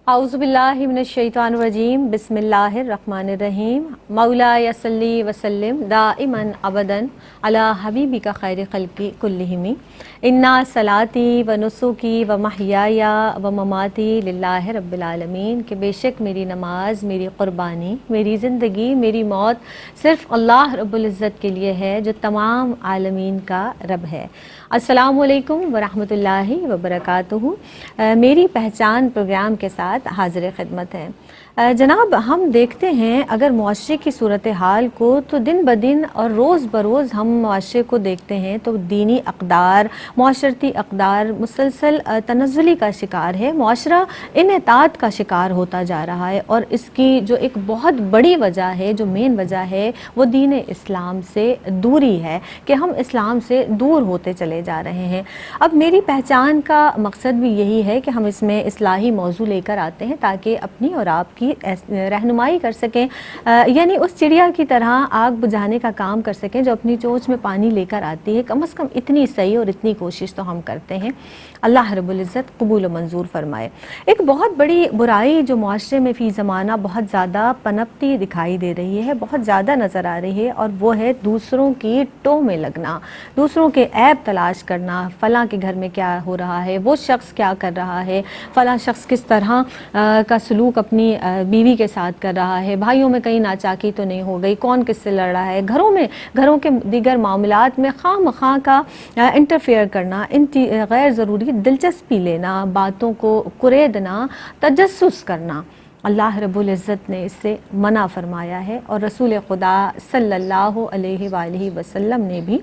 اعوذ باللہ من الشیطان الرجیم بسم اللہ الرحمن الرحیم مولایا صلی وسلم دائما ابدا علی حبیبک خیر خلق کلہم انا صلاتی و نسکی و محیای و مماتی للہ رب العالمین، کہ بے شک میری نماز، میری قربانی، میری زندگی، میری موت صرف اللہ رب العزت کے لیے ہے جو تمام عالمین کا رب ہے۔ السلام علیکم ورحمۃ اللہ وبرکاتہ۔ میری پہچان پروگرام کے ساتھ حاضر خدمت ہے۔ جناب، ہم دیکھتے ہیں اگر معاشرے کی صورتحال کو تو دن بدن اور روز بروز ہم معاشرے کو دیکھتے ہیں تو دینی اقدار، معاشرتی اقدار مسلسل تنزلی کا شکار ہے، معاشرہ انحطاط کا شکار ہوتا جا رہا ہے، اور اس کی جو ایک بہت بڑی وجہ ہے، جو مین وجہ ہے، وہ دین اسلام سے دوری ہے کہ ہم اسلام سے دور ہوتے چلے جا رہے ہیں۔ اب میری پہچان کا مقصد بھی یہی ہے کہ ہم اس میں اصلاحی موضوع لے کر آتے ہیں تاکہ اپنی اور آپ کی رہنمائی کر سکیں، یعنی اس چڑیا کی طرح آگ بجھانے کا کام کر سکیں جو اپنی چونچ میں پانی لے کر آتی ہے۔ کم از کم اتنی صحیح اور اتنی کوشش تو ہم کرتے ہیں۔ اللہ رب العزت قبول و منظور فرمائے۔ ایک بہت بڑی برائی جو معاشرے میں فی زمانہ بہت زیادہ پنپتی دکھائی دے رہی ہے، بہت زیادہ نظر آ رہی ہے، اور وہ ہے دوسروں کی ٹو میں لگنا، دوسروں کے عیب تلاش کرنا، فلاں کے گھر میں کیا ہو رہا ہے، وہ شخص کیا کر رہا ہے، فلاں شخص کس طرح کا سلوک اپنی بیوی کے ساتھ کر رہا ہے، بھائیوں میں کہیں ناچاکی تو نہیں ہو گئی، کون کس سے لڑ رہا ہے، گھروں کے دیگر معاملات میں خواہ مخواہ کا انٹرفیئر کرنا، غیر ضروری دلچسپی لینا، باتوں کو کریدنا، تجسس کرنا۔ اللہ رب العزت نے اس سے منع فرمایا ہے، اور رسول خدا صلی اللہ علیہ وآلہ وسلم نے بھی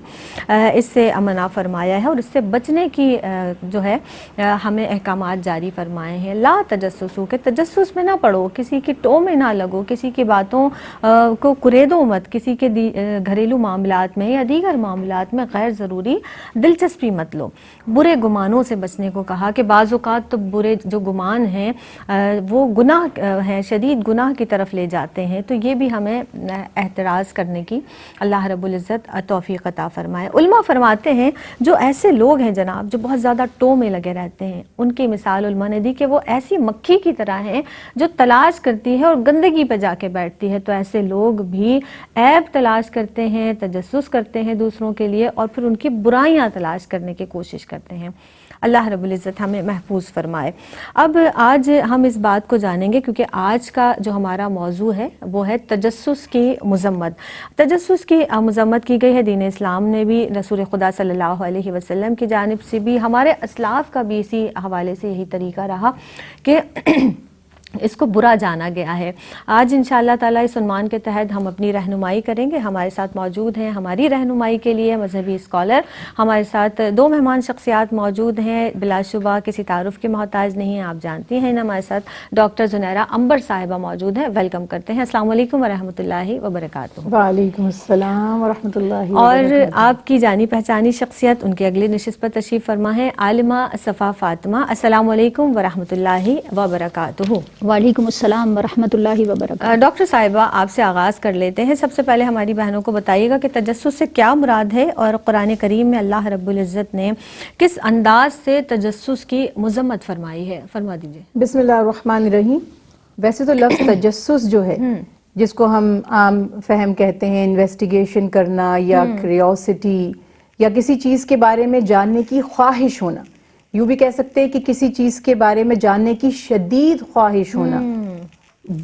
اس سے منع فرمایا ہے، اور اس سے بچنے کی جو ہے ہمیں احکامات جاری فرمائے ہیں۔ لا تجسسو، کہ تجسس میں نہ پڑو، کسی کی ٹو میں نہ لگو، کسی کی باتوں کو کریدو مت، کسی کے گھریلو معاملات میں یا دیگر معاملات میں غیر ضروری دلچسپی مت لو۔ برے گمانوں سے بچنے کو کہا کہ بعض اوقات تو برے جو گمان ہیں وہ گناہ ہیں، شدید گناہ کی طرف لے جاتے ہیں، تو یہ بھی ہمیں احتراز کرنے کی اللہ رب العزت توفیق عطا فرمائے۔ علماء فرماتے ہیں جو ایسے لوگ ہیں جناب جو بہت زیادہ ٹو میں لگے رہتے ہیں، ان کی مثال علماء نے دی کہ وہ ایسی مکھی کی طرح ہیں جو تلاش کرتی ہے اور گندگی پہ جا کے بیٹھتی ہے۔ تو ایسے لوگ بھی عیب تلاش کرتے ہیں، تجسس کرتے ہیں دوسروں کے لیے، اور پھر ان کی برائیاں تلاش کرنے کی کوشش کرتے ہیں۔ اللہ رب العزت ہمیں محفوظ فرمائے۔ اب آج ہم اس بات کو جانیں گے کیونکہ آج کا جو ہمارا موضوع ہے وہ ہے تجسس کی مذمت۔ تجسس کی مذمت کی گئی ہے دین اسلام نے بھی، رسول خدا صلی اللہ علیہ وسلم کی جانب سے بھی، ہمارے اسلاف کا بھی اسی حوالے سے یہی طریقہ رہا کہ اس کو برا جانا گیا ہے۔ آج انشاءاللہ تعالیٰ اس عنوان کے تحت ہم اپنی رہنمائی کریں گے۔ ہمارے ساتھ موجود ہیں ہماری رہنمائی کے لیے مذہبی اسکالر، ہمارے ساتھ دو مہمان شخصیات موجود ہیں، بلا شبہ کسی تعارف کے محتاج نہیں ہیں، آپ جانتی ہیں۔ ہمارے ساتھ ڈاکٹر زنیرہ عنبر صاحبہ موجود ہیں، ویلکم کرتے ہیں۔ السلام علیکم ورحمۃ اللہ وبرکاتہ۔ وعلیکم السلام ورحمۃ اللہ اور وبرکاتہ۔ آپ کی جانی پہچانی شخصیت، ان کے اگلی نشست پر تشریف فرما ہے عالمہ صفا فاطمہ۔ السلام علیکم ورحمۃ اللہ وبرکاتہ۔ وعلیکم السلام ورحمۃ اللہ وبرکاتہ۔ ڈاکٹر صاحبہ، آپ سے آغاز کر لیتے ہیں۔ سب سے پہلے ہماری بہنوں کو بتائیے گا کہ تجسس سے کیا مراد ہے، اور قرآن کریم میں اللہ رب العزت نے کس انداز سے تجسس کی مذمت فرمائی ہے، فرما دیجیے۔ بسم اللہ الرحمن الرحیم۔ ویسے تو لفظ تجسس جو ہے جس کو ہم عام فہم کہتے ہیں انویسٹیگیشن کرنا یا کریوسٹی یا کسی چیز کے بارے میں جاننے کی خواہش ہونا، یوں بھی کہہ سکتے ہیں کہ کسی چیز کے بارے میں جاننے کی شدید خواہش ہونا،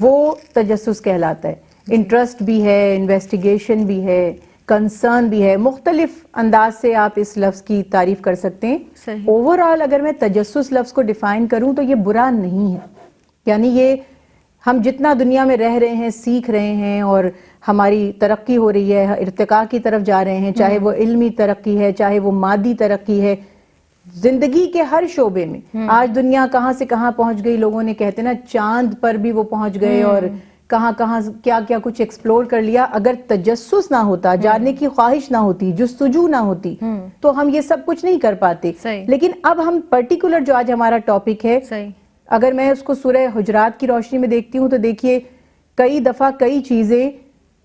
وہ تجسس کہلاتا ہے۔ انٹرسٹ بھی ہے، انویسٹیگیشن بھی ہے، کنسرن بھی ہے، مختلف انداز سے آپ اس لفظ کی تعریف کر سکتے ہیں۔ صحیح۔ اوورآل اگر میں تجسس لفظ کو ڈیفائن کروں تو یہ برا نہیں ہے، یعنی یہ ہم جتنا دنیا میں رہ رہے ہیں، سیکھ رہے ہیں، اور ہماری ترقی ہو رہی ہے، ارتقاء کی طرف جا رہے ہیں، چاہے وہ علمی ترقی ہے، چاہے وہ مادی ترقی ہے، زندگی کے ہر شعبے میں آج دنیا کہاں سے کہاں پہنچ گئی، لوگوں نے کہتے ہیں نا چاند پر بھی وہ پہنچ گئے، اور کہاں کہاں کیا کیا کچھ ایکسپلور کر لیا۔ اگر تجسس نہ ہوتا، جاننے کی خواہش نہ ہوتی، جستجو نہ ہوتی، تو ہم یہ سب کچھ نہیں کر پاتے۔ لیکن اب ہم پرٹیکولر جو آج ہمارا ٹاپک ہے، اگر میں اس کو سورہ حجرات کی روشنی میں دیکھتی ہوں تو دیکھیے کئی دفعہ کئی چیزیں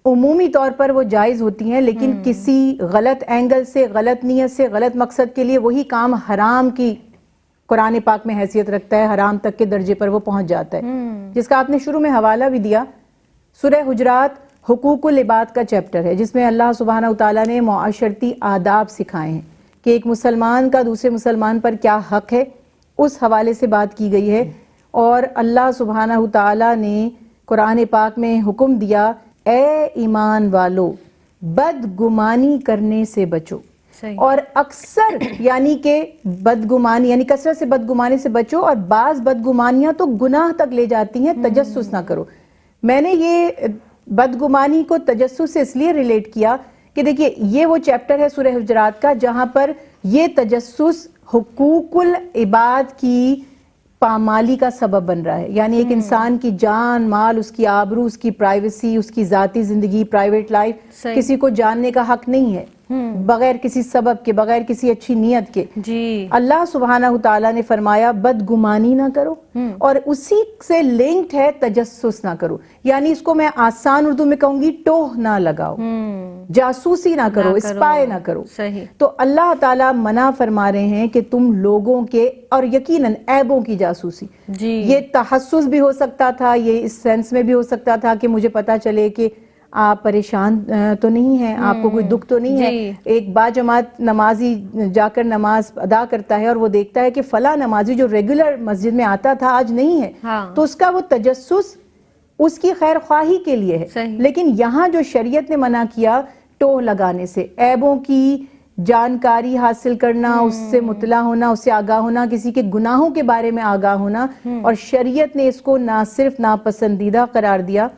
عمومی طور پر وہ جائز ہوتی ہیں، لیکن کسی غلط اینگل سے، غلط نیت سے، غلط مقصد کے لیے وہی کام حرام کی قرآن پاک میں حیثیت رکھتا ہے، حرام تک کے درجے پر وہ پہنچ جاتا ہے، جس کا آپ نے شروع میں حوالہ بھی دیا۔ سورہ حجرات حقوق العباد کا چیپٹر ہے، جس میں اللہ سبحانہ وتعالیٰ نے معاشرتی آداب سکھائے ہیں کہ ایک مسلمان کا دوسرے مسلمان پر کیا حق ہے، اس حوالے سے بات کی گئی ہے۔ اور اللہ سبحانہ وتعالیٰ نے قرآن پاک میں حکم دیا، اے ایمان والو بدگمانی کرنے سے بچو۔ اور اکثر یعنی کہ بدگمانی یعنی کثرت سے بدگمانی سے بچو، اور بعض بدگمانیاں تو گناہ تک لے جاتی ہیں، تجسس نہ کرو۔ میں نے یہ بدگمانی کو تجسس سے اس لیے ریلیٹ کیا کہ دیکھیے یہ وہ چیپٹر ہے سورہ حجرات کا جہاں پر یہ تجسس حقوق العباد کی پامالی کا سبب بن رہا ہے، یعنی ایک انسان کی جان مال، اس کی آبرو، اس کی پرائیویسی، اس کی ذاتی زندگی، پرائیویٹ لائف کسی کو جاننے کا حق نہیں ہے بغیر کسی سبب کے، بغیر کسی اچھی نیت کے۔ اللہ سبحانہ وتعالیٰ نے فرمایا بدگمانی نہ کرو، اور اسی سے لنکڈ ہے تجسس نہ کرو، یعنی اس کو میں آسان اردو میں کہوں گی ٹوہ نہ لگاؤ، جاسوسی نہ کرو، اسپائے نہ کرو۔ تو اللہ تعالیٰ منع فرما رہے ہیں کہ تم لوگوں کے، اور یقیناً عیبوں کی جاسوسی، یہ تحسس بھی ہو سکتا تھا، یہ اس سینس میں بھی ہو سکتا تھا کہ مجھے پتا چلے کہ آپ پریشان تو نہیں ہیں، آپ کو کوئی دکھ تو نہیں ہے۔ ایک باجماعت نمازی جا کر نماز ادا کرتا ہے اور وہ دیکھتا ہے کہ فلاں نمازی جو ریگولر مسجد میں آتا تھا آج نہیں ہے، تو اس کا وہ تجسس اس کی خیر خواہی کے لیے ہے۔ لیکن یہاں جو شریعت نے منع کیا ٹوہ لگانے سے، عیبوں کی جانکاری حاصل کرنا، اس سے مطلع ہونا، اس سے آگاہ ہونا، کسی کے گناہوں کے بارے میں آگاہ ہونا، اور شریعت نے اس کو نہ صرف ناپسندیدہ قرار دیا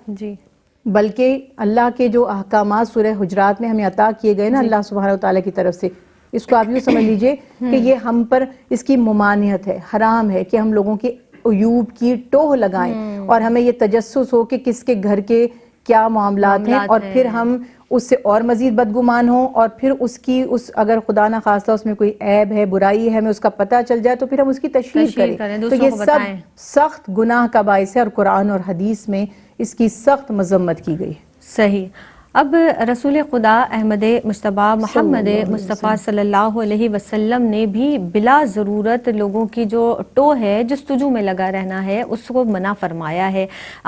بلکہ اللہ کے جو احکامات سورہ حجرات میں ہمیں عطا کیے گئے نا اللہ سبحانہ وتعالیٰ کی طرف سے، اس کو آپ یوں سمجھ لیجئے کہ یہ ہم پر اس کی ممانعت ہے، حرام ہے کہ ہم لوگوں کے عیوب کی ٹوہ لگائیں، اور ہمیں یہ تجسس ہو کہ کس کے گھر کے کیا معاملات ہیں، اور پھر ہم اس سے اور مزید بدگمان ہوں، اور پھر اس کی اگر خدا نہ خواستہ اس میں کوئی عیب ہے، برائی ہے، ہمیں اس کا پتہ چل جائے تو پھر ہم اس کی تشہیر کریں۔ تو یہ سب سخت گناہ کا باعث ہے، اور قرآن اور حدیث میں اس کی سخت مذمت کی گئی۔ صحیح۔ اب رسول خدا احمد مجتبیٰ محمد مصطفیٰ صلی اللہ علیہ وسلم نے بھی بلا ضرورت لوگوں کی جو ٹوہ ہے، جستجو میں لگا رہنا ہے، اس کو منع فرمایا ہے۔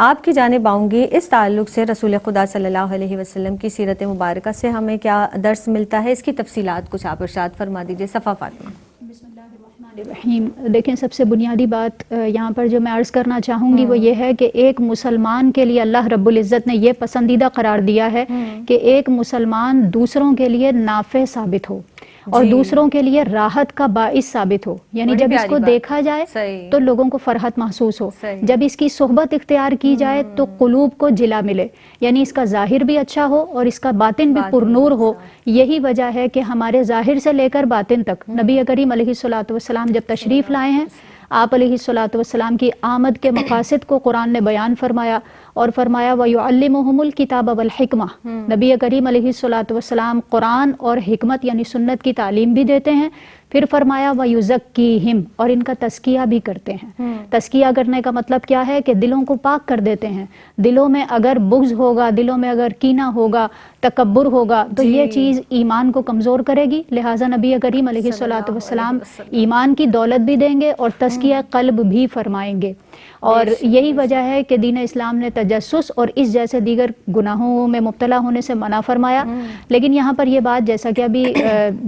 آپ کی جانب آؤں گی، اس تعلق سے رسول خدا صلی اللہ علیہ وسلم کی سیرت مبارکہ سے ہمیں کیا درس ملتا ہے، اس کی تفصیلات کچھ آپ ارشاد فرما دیجئے۔ صفا فاطمہ۔ بسم اللہ الرحمن الرحیم۔ دیکھیں سب سے بنیادی بات یہاں پر جو میں عرض کرنا چاہوں گی وہ یہ ہے کہ ایک مسلمان کے لیے اللہ رب العزت نے یہ پسندیدہ قرار دیا ہے کہ ایک مسلمان دوسروں کے لیے نافع ثابت ہو اور دوسروں کے لیے راحت کا باعث ثابت ہو، یعنی جب اس کو دیکھا جائے تو لوگوں کو فرحت محسوس ہو، جب اس کی صحبت اختیار کی جائے تو قلوب کو جلا ملے، یعنی اس کا ظاہر بھی اچھا ہو اور اس کا باطن بھی پرنور ہو۔ یہی وجہ ہے کہ ہمارے ظاہر سے لے کر باطن تک نبی کریم علیہ الصلوۃ والسلام جب تشریف لائے ہیں، آپ علیہ الصلوۃ والسلام کی آمد کے مقاصد کو قرآن نے بیان فرمایا، اور فرمایا وَيُعَلِّمُهُمُ الْكِتَابَ وَالْحِكْمَةَ۔ نبی کریم علیہ الصلوۃ والسلام قرآن اور حکمت یعنی سنت کی تعلیم بھی دیتے ہیں، پھر فرمایا وَيُزَكِّيهِمْ، اور ان کا تزکیہ بھی کرتے ہیں۔ تزکیہ کرنے کا مطلب کیا ہے کہ دلوں کو پاک کر دیتے ہیں۔ دلوں میں اگر بغض ہوگا، دلوں میں اگر کینہ ہوگا، تکبر ہوگا تو یہ چیز ایمان کو کمزور کرے گی، لہٰذا نبی کریم علیہ الصلوۃ والسلام ایمان کی دولت بھی دیں گے اور تزکیہ قلب بھی فرمائیں گے۔ اور یہی وجہ ہے کہ دین اسلام نے تجسس اور اس جیسے دیگر گناہوں میں مبتلا ہونے سے منع فرمایا۔ لیکن یہاں پر یہ بات جیسا کہ ابھی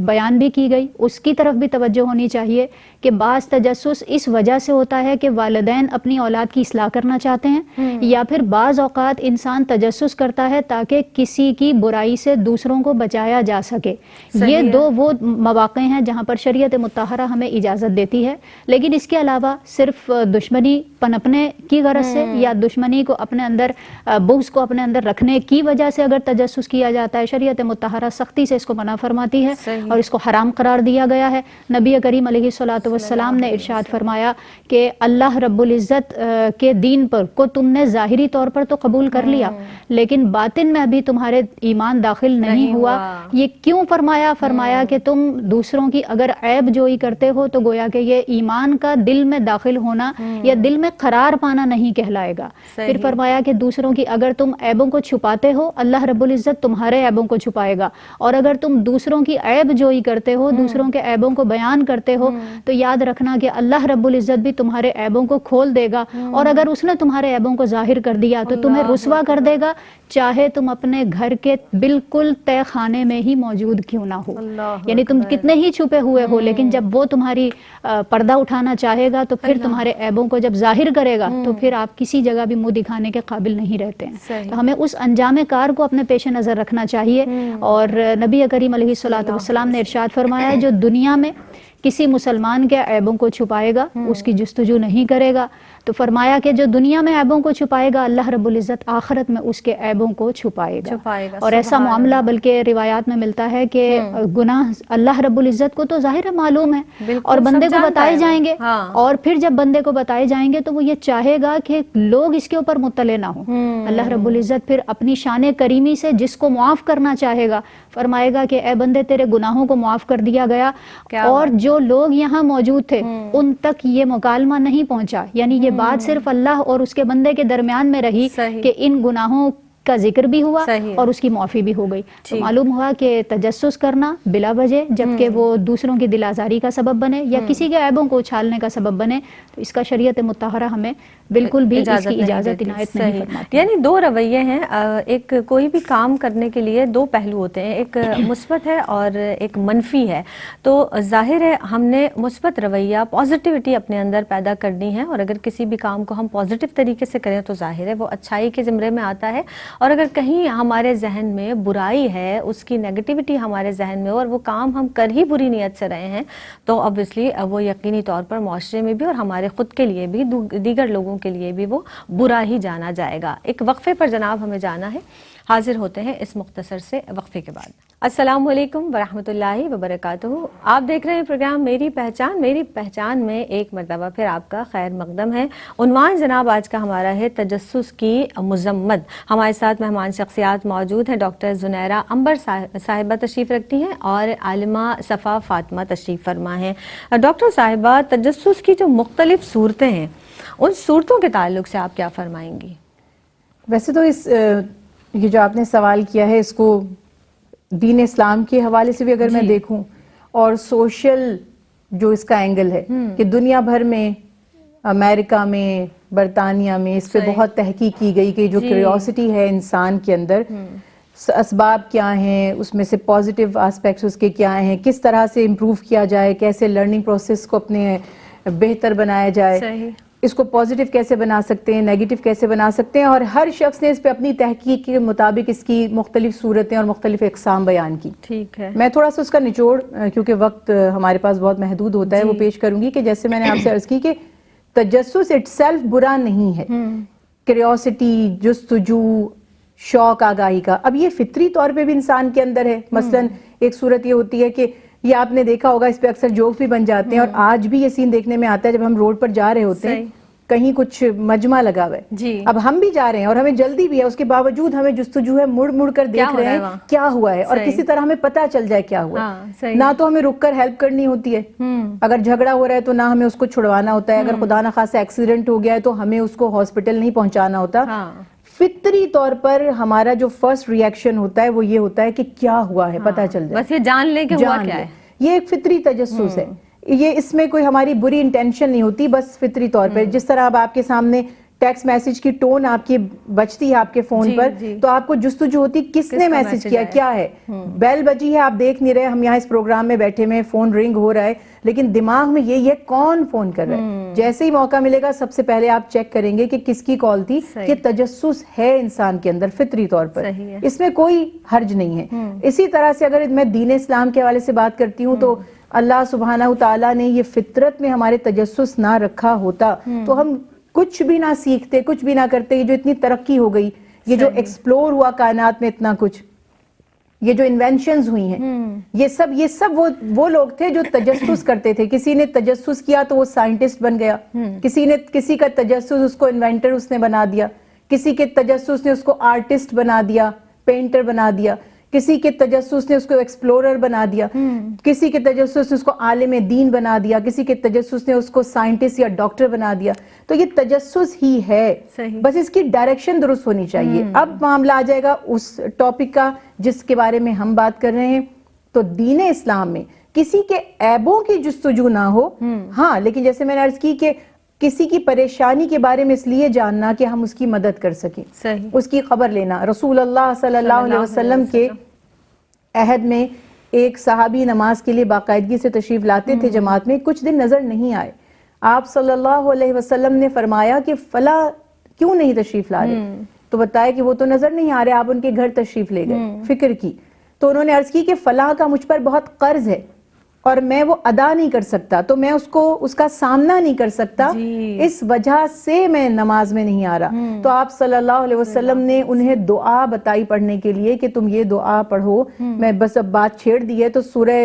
بیان بھی کی گئی، اس کی طرف بھی توجہ ہونی چاہیے کہ بعض تجسس اس وجہ سے ہوتا ہے کہ والدین اپنی اولاد کی اصلاح کرنا چاہتے ہیں، یا پھر بعض اوقات انسان تجسس کرتا ہے تاکہ کسی کی برائی سے دوسروں کو بچایا جا سکے۔ یہ دو وہ مواقع ہیں جہاں پر شریعت مطہرہ ہمیں اجازت دیتی ہے، لیکن اس کے علاوہ صرف دشمنی پنپنے کی غرض سے یا دشمنی کو اپنے اندر، بغض کو اپنے اندر رکھنے کی وجہ سے اگر تجسس کیا جاتا ہے، شریعت مطہرہ سختی سے اس کو منع فرماتی ہے اور اس کو حرام قرار دیا گیا ہے۔ نبی کریم علیہ الصلوۃ والسلام نے ارشاد فرمایا کہ اللہ رب العزت کے دین پر کو تم نے ظاہری طور پر تو قبول کر لیا، لیکن باطن میں ابھی تمہارے ایمان داخل نہیں ہوا. یہ کیوں فرمایا؟ فرمایا کہ تم دوسروں کی اگر عیب جوئی کرتے ہو تو گویا کہ یہ ایمان کا دل میں داخل ہونا یا دل میں قرار پانا نہیں کہلائے گا. پھر فرمایا کہ دوسروں کی اگر تم عیبوں کو چھپاتے ہو اللہ رب العزت تمہارے عیبوں کو چھپائے گا, اور اگر تم دوسروں کی عیب جوئی کرتے ہو, دوسروں کے عیبوں کو بیان کرتے ہو, تو یاد رکھنا کہ اللہ رب العزت بھی تمہارے عیبوں کو کھول دے گا, اور اگر اس نے تمہارے عیبوں کو ظاہر کر دیا تو تمہیں رسوا کر دے گا, چاہے تم اپنے گھر کے بالکل تہہ خانے میں ہی موجود کیوں نہ ہو. یعنی تم کتنے ہی چھپے ہوئے ہو, لیکن جب وہ تمہاری پردہ اٹھانا چاہے گا تو پھر تمہارے عیبوں کو جب ظاہر کرے گا تو پھر آپ کسی جگہ بھی منہ دکھانے کے قابل نہیں رہتے ہیں. تو ہمیں اس انجام کار کو اپنے پیش نظر رکھنا چاہیے. اور نبی کریم علیہ الصلوۃ والسلام نے ارشاد فرمایا جو دنیا میں کسی مسلمان کے عیبوں کو چھپائے گا اس کی جستجو نہیں کرے گا, تو فرمایا کہ جو دنیا میں عیبوں کو چھپائے گا اللہ رب العزت آخرت میں اس کے عیبوں کو چھپائے گا. اور ایسا معاملہ بلکہ روایات میں ملتا ہے کہ گناہ اللہ رب العزت کو تو ظاہر ہے معلوم ہے, اور بندے کو بتائے جائیں گے, اور پھر جب بندے کو بتائے جائیں گے تو وہ یہ چاہے گا کہ لوگ اس کے اوپر مطلع نہ ہوں. اللہ رب العزت پھر اپنی شان کریمی سے جس کو معاف کرنا چاہے گا فرمائے گا کہ اے بندے تیرے گناہوں کو معاف کر دیا گیا, اور جو لوگ یہاں موجود تھے ان تک یہ مکالمہ نہیں پہنچا, یعنی یہ بات صرف اللہ اور اس کے بندے کے درمیان میں رہی کہ ان گناہوں کا ذکر بھی ہوا اور اس کی معافی بھی ہو گئی. تو معلوم ہوا کہ تجسس کرنا بلا وجہ جبکہ وہ دوسروں کی دل آزاری کا سبب بنے یا کسی کے عیبوں کو اچھالنے کا سبب بنے, تو اس کا شریعت مطہرہ ہمیں بالکل بھی اس کی اجازت عنایت نہیں فرماتی. یعنی دو رویے ہیں, ایک کوئی بھی کام کرنے کے لیے دو پہلو ہوتے ہیں, ایک مثبت ہے اور ایک منفی ہے. تو ظاہر ہے ہم نے مثبت رویہ پازیٹیوٹی اپنے اندر پیدا کرنی ہے, اور اگر کسی بھی کام کو ہم پازیٹیو طریقے سے کریں تو ظاہر ہے وہ اچھائی کے زمرے میں آتا ہے, اور اگر کہیں ہمارے ذہن میں برائی ہے, اس کی نیگیٹیوٹی ہمارے ذہن میں اور وہ کام ہم کر ہی بری نیت سے رہے ہیں, تو obviously وہ یقینی طور پر معاشرے میں بھی اور ہمارے خود کے لیے بھی دیگر لوگوں کے لیے بھی وہ برا ہی جانا جائے گا. ایک وقفے پر جناب ہمیں جانا ہے, حاضر ہوتے ہیں اس مختصر سے وقفے کے بعد. السلام علیکم ورحمۃ اللہ وبرکاتہ. آپ دیکھ رہے ہیں پروگرام میری پہچان میں ایک مرتبہ پھر آپ کا خیر مقدم ہے. عنوان جناب آج کا ہمارا ہے تجسس کی مذمت. ہمارے ساتھ مہمان شخصیات موجود ہیں, ڈاکٹر زنیرہ عنبر صاحبہ تشریف رکھتی ہیں اور عالمہ صفا فاطمہ تشریف فرما ہیں. ڈاکٹر صاحبہ, تجسس کی جو مختلف صورتیں ہیں ان صورتوں کے تعلق سے آپ کیا فرمائیں گی؟ ویسے تو یہ جو آپ نے سوال کیا ہے اس کو دین اسلام کے حوالے سے بھی اگر میں دیکھوں اور سوشل جو اس کا اینگل ہے کہ دنیا بھر میں امریکہ میں برطانیہ میں اس پہ بہت تحقیق کی گئی کہ جو کیوریوسٹی ہے انسان کے اندر اسباب کیا ہیں, اس میں سے پازیٹیو آسپیکٹس اس کے کیا ہیں, کس طرح سے امپروو کیا جائے, کیسے لرننگ پروسیس کو اپنے بہتر بنایا جائے, اس کو پازیٹیو کیسے بنا سکتے ہیں, نیگیٹو کیسے بنا سکتے ہیں, اور ہر شخص نے اس پہ اپنی تحقیق کے مطابق اس کی مختلف صورتیں اور مختلف اقسام بیان کی. ٹھیک ہے, میں تھوڑا سا اس کا نچوڑ کیونکہ وقت ہمارے پاس بہت محدود ہوتا ہے وہ پیش کروں گی کہ جیسے میں نے آپ سے عرض کی کہ تجسس اٹ سیلف برا نہیں ہے. کیوریوسٹی, جستجو, شوق آگاہی کا, اب یہ فطری طور پہ بھی انسان کے اندر ہے. مثلا ایک صورت یہ ہوتی ہے کہ یہ آپ نے دیکھا ہوگا اس پہ اکثر جوک بھی بن جاتے ہیں, اور آج بھی یہ سین دیکھنے میں آتا ہے جب ہم روڈ پر جا رہے ہوتے ہیں, کہیں کچھ مجمع لگا ہوا ہے, اب ہم بھی جا رہے ہیں اور ہمیں جلدی بھی ہے, اس کے باوجود ہمیں جستجو ہے, مڑ مڑ کر دیکھ رہے ہیں کیا ہوا ہے, اور کسی طرح ہمیں پتہ چل جائے کیا ہوا ہے. نہ تو ہمیں رک کر ہیلپ کرنی ہوتی ہے, اگر جھگڑا ہو رہا ہے تو نہ ہمیں اس کو چھڑوانا ہوتا ہے, اگر خدا نخواستہ ایکسیڈنٹ ہو گیا ہے تو ہمیں اس کو ہاسپٹل نہیں پہنچانا ہوتا. فطری طور پر ہمارا جو فرسٹ ری ایکشن ہوتا ہے وہ یہ ہوتا ہے کہ کیا ہوا ہے پتہ چل جائے, بس یہ جان لے کہ ہوا کیا ہے. یہ ایک فطری تجسس ہے, یہ اس میں کوئی ہماری بری انٹینشن نہیں ہوتی, بس فطری طور پر جس طرح اب آپ کے سامنے ٹیکسٹ میسج کی ٹون آپ کی بجتی ہے آپ کے فون پر تو آپ کو جستجو ہوتی کس نے میسج کیا, کیا ہے, بیل بجی ہے آپ دیکھ نہیں رہے, ہم یہاں اس پروگرام میں بیٹھے میں فون رنگ ہو رہا ہے, لیکن دماغ میں یہ کون فون کر رہا ہے. جیسے ہی موقع ملے گا سب سے پہلے آپ چیک کریں گے کہ کس کی کال تھی. یہ تجسس ہے انسان کے اندر فطری طور پر, اس میں کوئی حرج نہیں ہے. اسی طرح سے اگر میں دین اسلام کے حوالے سے بات کرتی ہوں تو اللہ سبحانہ وتعالیٰ نے یہ فطرت میں ہمارے تجسس نہ رکھا ہوتا تو ہم کچھ بھی نہ سیکھتے, کچھ بھی نہ کرتے. یہ جو اتنی ترقی ہو گئی, یہ جو ایکسپلور ہوا کائنات میں اتنا کچھ, یہ جو انوینشنز ہوئی ہیں, یہ سب وہ لوگ تھے جو تجسس کرتے تھے. کسی نے تجسس کیا تو وہ سائنٹسٹ بن گیا, کسی کا تجسس اس کو انوینٹر اس نے بنا دیا, کسی کے تجسس نے اس کو آرٹسٹ بنا دیا, پینٹر بنا دیا، کسی کے تجسس نے اس کو ایکسپلورر بنا دیا، کسی کے تجسس نے اس کو عالم دین بنا دیا، کسی کے تجسس نے اس کو سائنٹسٹ یا ڈاکٹر بنا دیا. تو یہ تجسس ہی ہے، بس اس کی ڈائریکشن درست ہونی چاہیے. اب معاملہ آ جائے گا اس ٹاپک کا جس کے بارے میں ہم بات کر رہے ہیں. تو دین اسلام میں کسی کے عیبوں کی جستجو نہ ہو، ہاں، لیکن جیسے میں نے عرض کی کہ کسی کی پریشانی کے بارے میں اس لیے جاننا کہ ہم اس کی مدد کر سکیں، اس کی خبر لینا. رسول اللہ صلی اللہ علیہ وسلم کے عہد میں ایک صحابی نماز کے لیے باقاعدگی سے تشریف لاتے تھے جماعت میں، کچھ دن نظر نہیں آئے. آپ صلی اللہ علیہ وسلم نے فرمایا کہ فلاں کیوں نہیں تشریف لا رہے؟ تو بتایا کہ وہ تو نظر نہیں آ رہے. آپ ان کے گھر تشریف لے گئے، فکر کی. تو انہوں نے عرض کی کہ فلاں کا مجھ پر بہت قرض ہے اور میں وہ ادا نہیں کر سکتا، تو میں اس کا سامنا نہیں کر سکتا، اس وجہ سے میں نماز میں نہیں آ رہا. تو آپ صلی اللہ علیہ وسلم نے انہیں دعا بتائی پڑھنے کے لیے کہ تم یہ دعا پڑھو. میں بس اب بات چھیڑ دی ہے تو سورہ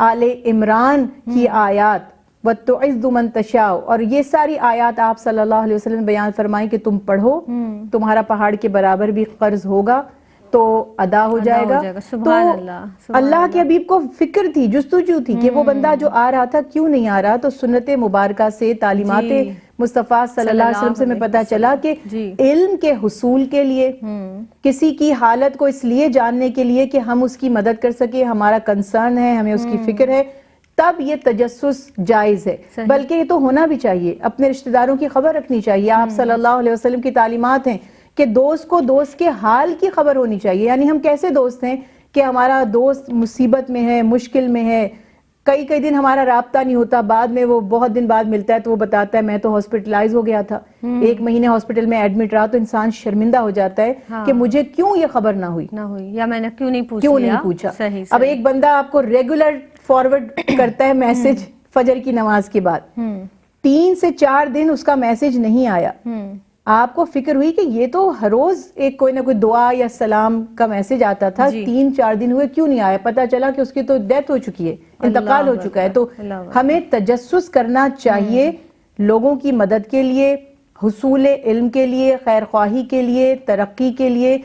آل عمران کی آیات وَتُعِزُّ مَن تَشَاءُ، اور یہ ساری آیات آپ صلی اللہ علیہ وسلم نے بیان فرمائی کہ تم پڑھو، تمہارا پہاڑ کے برابر بھی قرض ہوگا تو ادا ہو جائے گا. تو اللہ کے حبیب کو فکر تھی، جستجو تھی کہ وہ بندہ جو آ رہا تھا کیوں نہیں آ رہا. تو سنت مبارکہ سے، تعلیمات مصطفیٰ صلی اللہ علیہ وسلم سے میں پتہ چلا کہ علم کے حصول کے لیے، کسی کی حالت کو اس لیے جاننے کے لیے کہ ہم اس کی مدد کر سکیں، ہمارا کنسرن ہے، ہمیں اس کی فکر ہے، تب یہ تجسس جائز ہے. بلکہ یہ تو ہونا بھی چاہیے، اپنے رشتہ داروں کی خبر رکھنی چاہیے. آپ صلی اللہ علیہ وسلم کی تعلیمات ہیں کہ دوست کو دوست کے حال کی خبر ہونی چاہیے. یعنی ہم کیسے دوست ہیں کہ ہمارا دوست مصیبت میں ہے، مشکل میں ہے، کئی دن ہمارا رابطہ نہیں ہوتا، بعد میں وہ بہت دن بعد ملتا ہے تو وہ بتاتا ہے میں تو ہاسپٹلائز ہو گیا تھا، 1 مہینے ہاسپٹل میں ایڈمٹ رہا. تو انسان شرمندہ ہو جاتا ہے کہ مجھے کیوں یہ خبر نہ ہوئی یا میں نے کیوں نہیں پوچھا. اب ایک بندہ آپ کو ریگولر فارورڈ کرتا ہے میسج فجر کی نماز کے بعد، 3 سے 4 دن اس کا میسج نہیں آیا. آپ کو فکر ہوئی کہ یہ تو ہر روز ایک کوئی نہ کوئی دعا یا سلام کا میسج آتا تھا، 3-4 دن ہوئے کیوں نہیں آیا؟ پتہ چلا کہ اس کی تو ڈیتھ ہو چکی ہے، انتقال ہو چکا ہے. تو ہمیں تجسس کرنا چاہیے لوگوں کی مدد کے لیے، حصول علم کے لیے، خیر خواہی کے لیے، ترقی کے لیے،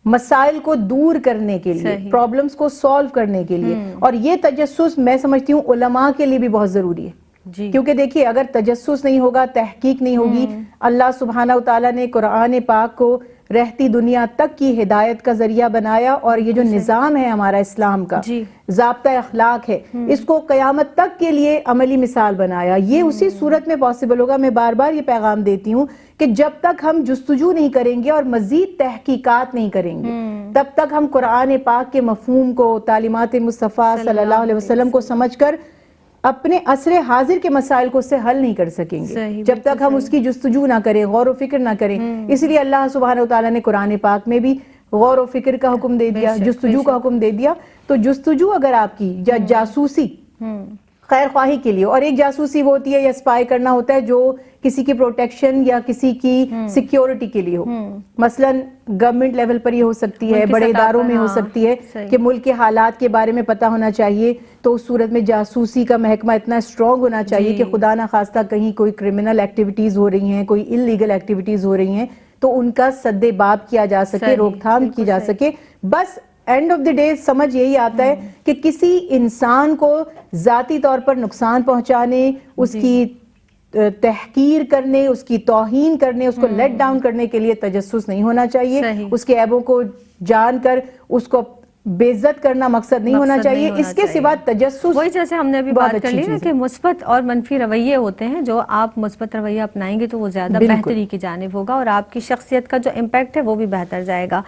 مسائل کو دور کرنے کے لیے، پرابلمز کو سالو کرنے کے لیے. اور یہ تجسس میں سمجھتی ہوں علماء کے لیے بھی بہت ضروری ہے. کیونکہ دیکھیے اگر تجسس نہیں ہوگا، تحقیق نہیں ہوگی، اللہ سبحانہ وتعالیٰ نے قرآن پاک کو رہتی دنیا تک کی ہدایت کا ذریعہ بنایا، اور یہ جو نظام ہے ہمارا اسلام کا، ضابطہ اخلاق ہے، اس کو قیامت تک کے لیے عملی مثال بنایا. یہ اسی صورت میں پاسبل ہوگا. میں بار بار یہ پیغام دیتی ہوں کہ جب تک ہم جستجو نہیں کریں گے اور مزید تحقیقات نہیں کریں گے، تب تک ہم قرآن پاک کے مفہوم کو، تعلیمات مصطفیٰ صلی اللہ علیہ وسلم کو سمجھ کر اپنے عصر حاضر کے مسائل کو اس سے حل نہیں کر سکیں گے جب تک ہم اس کی جستجو نہ کریں، غور و فکر نہ کریں. اس لیے اللہ سبحانہ وتعالیٰ نے قرآن پاک میں بھی غور و فکر کا حکم دے دیا، جستجو کا حکم دے دیا. تو جستجو اگر آپ کی جاسوسی خیر خواہی کے لیے، اور ایک جاسوسی وہ ہوتی ہے یا اسپائی کرنا ہوتا ہے جو کسی کی پروٹیکشن یا کسی کی سیکیورٹی کے لیے ہو. مثلا گورنمنٹ لیول پر یہ ہو سکتی ہے، بڑے اداروں میں ہو سکتی ہے کہ ملک کے حالات کے بارے میں پتہ ہونا چاہیے. تو اس صورت میں جاسوسی کا محکمہ اتنا اسٹرانگ ہونا چاہیے کہ خدا نہ خواستہ کہیں کوئی کرمنل ایکٹیویٹیز ہو رہی ہیں، کوئی انلیگل ایکٹیویٹیز ہو رہی ہیں، تو ان کا سد باب کیا جا سکے، روک تھام کی جا سکے. بس اینڈ آف دی ڈے سمجھ یہی آتا ہے کہ کسی انسان کو ذاتی طور پر نقصان پہنچانے، اس کی تحقیر کرنے، اس کی توہین کرنے، اس کو لیٹ ڈاؤن کرنے کے لیے تجسس نہیں ہونا چاہیے. اس کے عیبوں کو جان کر اس کو بے عزت کرنا مقصد نہیں ہونا چاہیے. اس کے سوا تجسس، وہی جیسے ہم نے ابھی بات کر لی نا کہ مثبت اور منفی رویے ہوتے ہیں. جو آپ مثبت رویہ اپنائیں گے تو وہ زیادہ بہتری کی جانب ہوگا اور آپ کی شخصیت کا جو امپیکٹ ہے وہ بھی بہتر جائے گا.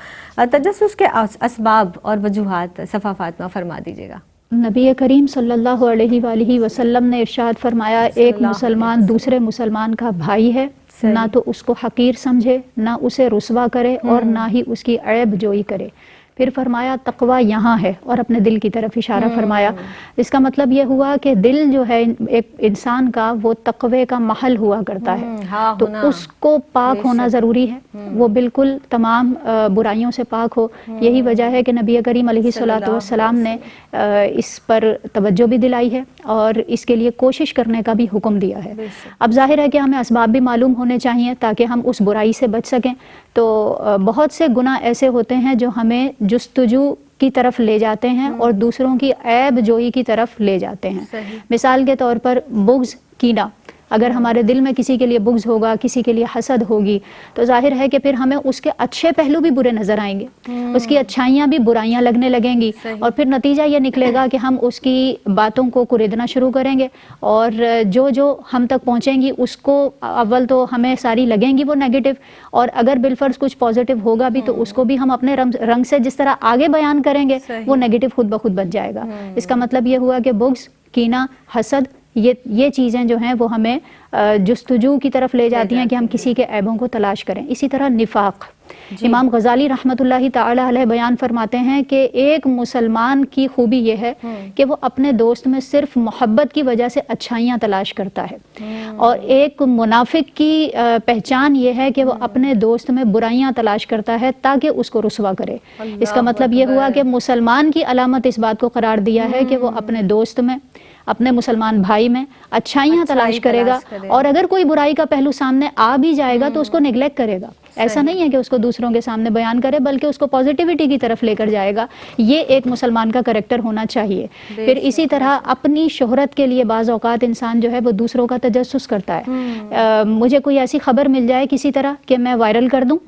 تجسس کے اسباب اور وجوہات صفا فاطمہ فرما دیجیے گا. نبی کریم صلی اللہ علیہ وآلہ وسلم نے ارشاد فرمایا، ایک مسلمان دوسرے مسلمان کا بھائی ہے، نہ تو اس کو حقیر سمجھے، نہ اسے رسوا کرے، اور نہ ہی اس کی عیب جوئی کرے. پھر فرمایا تقوی یہاں ہے، اور اپنے دل کی طرف اشارہ فرمایا. اس کا مطلب یہ ہوا کہ دل جو ہے ایک انسان کا وہ تقوی کا محل ہوا کرتا ہے، تو اس کو پاک ہونا ضروری ہے، وہ بالکل تمام برائیوں سے پاک ہو. یہی وجہ ہے کہ نبی کریم علیہ الصلوۃ والسلام نے اس پر توجہ بھی دلائی ہے اور اس کے لیے کوشش کرنے کا بھی حکم دیا ہے. اب ظاہر ہے کہ ہمیں اسباب بھی معلوم ہونے چاہیے تاکہ ہم اس برائی سے بچ سکیں. تو بہت سے گناہ ایسے ہوتے ہیں جو ہمیں جستجو کی طرف لے جاتے ہیں اور دوسروں کی عیب جوئی کی طرف لے جاتے ہیں۔ مثال کے طور پر بغض، کینہ، اگر ہمارے دل میں کسی کے لیے بغض ہوگا، کسی کے لیے حسد ہوگی، تو ظاہر ہے کہ پھر ہمیں اس کے اچھے پہلو بھی برے نظر آئیں گے، اس کی اچھائیاں بھی برائیاں لگنے لگیں گی، اور پھر نتیجہ یہ نکلے گا کہ ہم اس کی باتوں کو کریدنا شروع کریں گے، اور جو جو ہم تک پہنچیں گی اس کو اول تو ہمیں ساری لگیں گی وہ نیگیٹو، اور اگر بالفرض کچھ پازیٹیو ہوگا بھی تو اس کو بھی ہم اپنے رنگ سے جس طرح آگے بیان کریں گے وہ نیگیٹو خود بخود بن جائے گا۔ اس کا مطلب یہ ہوا کہ بغض، کینہ، حسد، یہ چیزیں جو ہیں وہ ہمیں جستجو کی طرف لے جاتی ہیں کہ ہم کسی کے عیبوں کو تلاش کریں۔ اسی طرح نفاق، امام غزالی رحمۃ اللہ تعالی علیہ بیان فرماتے ہیں کہ ایک مسلمان کی خوبی یہ ہے کہ وہ اپنے دوست میں صرف محبت کی وجہ سے اچھائیاں تلاش کرتا ہے، اور ایک منافق کی پہچان یہ ہے کہ وہ اپنے دوست میں برائیاں تلاش کرتا ہے تاکہ اس کو رسوا کرے۔ اس کا مطلب یہ ہوا کہ مسلمان کی علامت اس بات کو قرار دیا ہے کہ وہ اپنے دوست میں، اپنے مسلمان بھائی میں اچھائیاں تلاش کرے گا، اور اگر کوئی برائی کا پہلو سامنے آ بھی جائے گا تو اس کو نیگلیکٹ کرے گا۔ ایسا نہیں ہے کہ اس کو دوسروں کے سامنے بیان کرے بلکہ اس کو پازیٹیوٹی کی طرف لے کر جائے گا۔ یہ ایک مسلمان کا کریکٹر ہونا چاہیے۔ پھر اسی طرح اپنی شہرت کے لیے بعض اوقات انسان جو ہے وہ دوسروں کا تجسس کرتا ہے۔ مجھے کوئی ایسی خبر مل جائے کسی طرح کہ میں وائرل کر دوں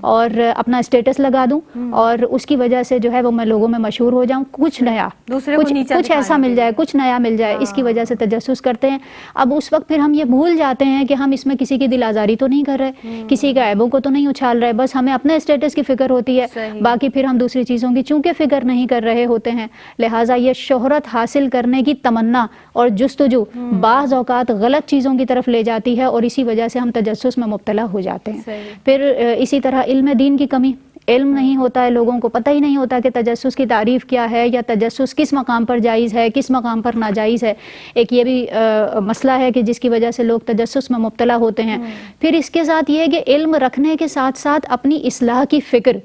اور اپنا اسٹیٹس لگا دوں، اور اس کی وجہ سے جو ہے وہ میں لوگوں میں مشہور ہو جاؤں، کچھ نیا، کچھ ایسا مل جائے، کچھ نیا مل جائے، اس کی وجہ سے تجسس کرتے ہیں۔ اب اس وقت پھر ہم یہ بھول جاتے ہیں کہ ہم اس میں کسی کی دل آزاری تو نہیں کر رہے، کسی کے عیبوں کو تو نہیں اچھال رہے، بس ہمیں اپنے اسٹیٹس کی فکر ہوتی ہے، باقی پھر ہم دوسری چیزوں کی چونکہ فکر نہیں کر رہے ہوتے ہیں، لہٰذا یہ شہرت حاصل کرنے کی تمنا اور جستجو بعض اوقات غلط چیزوں کی طرف لے جاتی ہے، اور اسی وجہ سے ہم تجسس میں مبتلا ہو جاتے ہیں۔ پھر اسی طرح علم دین کی کمی، علم نہیں ہوتا ہے، لوگوں کو پتہ ہی نہیں ہوتا کہ تجسس کی تعریف کیا ہے، یا تجسس کس مقام پر جائز ہے، کس مقام پر ناجائز ہے۔ ایک یہ بھی مسئلہ ہے کہ جس کی وجہ سے لوگ تجسس میں مبتلا ہوتے ہیں۔ پھر اس کے ساتھ یہ ہے کہ علم رکھنے کے ساتھ ساتھ اپنی اصلاح کی فکر،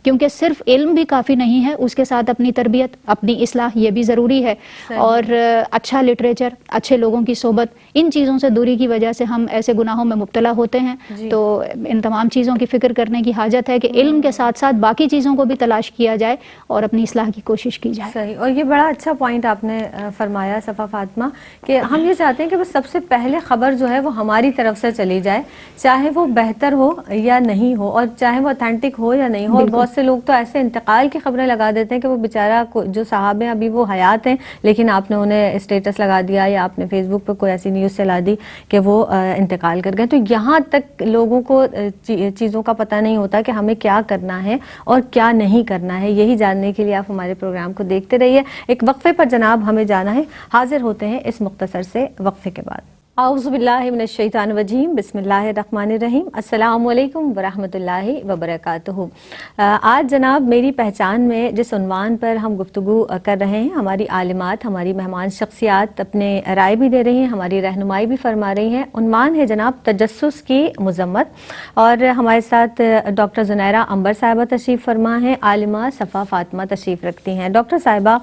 کیونکہ صرف علم بھی کافی نہیں ہے، اس کے ساتھ اپنی تربیت، اپنی اصلاح یہ بھی ضروری ہے، اور اچھا لٹریچر، اچھے لوگوں کی صحبت، ان چیزوں سے دوری کی وجہ سے ہم ایسے گناہوں میں مبتلا ہوتے ہیں۔ تو ان تمام چیزوں کی فکر کرنے کی حاجت ہے کہ علم کے ساتھ ساتھ باقی چیزوں کو بھی تلاش کیا جائے اور اپنی اصلاح کی کوشش کی جائے۔ صحیح، اور یہ بڑا اچھا پوائنٹ آپ نے فرمایا صفا فاطمہ، کہ ہم یہ چاہتے ہیں کہ بس سب سے پہلے خبر جو ہے وہ ہماری طرف سے چلی جائے، چاہے وہ بہتر ہو یا نہیں ہو، اور چاہے وہ اتھینٹک ہو یا نہیں ہو۔ اور بہت سے لوگ تو ایسے انتقال کی خبریں لگا دیتے ہیں کہ وہ بیچارہ جو صحابہ ابھی وہ حیات ہیں لیکن آپ نے انہیں اسٹیٹس لگا دیا یا آپ نے فیس بک پہ کوئی ایسی نیوز چلا دی کہ وہ انتقال کر گئے۔ تو یہاں تک لوگوں کو چیزوں کا پتہ نہیں ہوتا کہ ہمیں کیا کرنا ہے اور کیا نہیں کرنا ہے۔ یہی جاننے کے لیے آپ ہمارے پروگرام کو دیکھتے رہیے۔ ایک وقفے پر جناب ہمیں جانا ہے، حاضر ہوتے ہیں اس مختصر سے وقفے کے بعد۔ اعوذ باللہ من الشیطان الرجیم، بسم اللہ الرحمن الرحیم۔ السلام علیکم ورحمۃ اللہ وبرکاتہ۔ آج جناب میری پہچان میں جس عنوان پر ہم گفتگو کر رہے ہیں، ہماری عالمات، ہماری مہمان شخصیات اپنے رائے بھی دے رہی ہیں، ہماری رہنمائی بھی فرما رہی ہیں۔ عنوان ہے جناب تجسس کی مذمت، اور ہمارے ساتھ ڈاکٹر زنیرہ عنبر صاحبہ تشریف فرما ہیں، عالمہ صفا فاطمہ تشریف رکھتی ہیں۔ ڈاکٹر صاحبہ،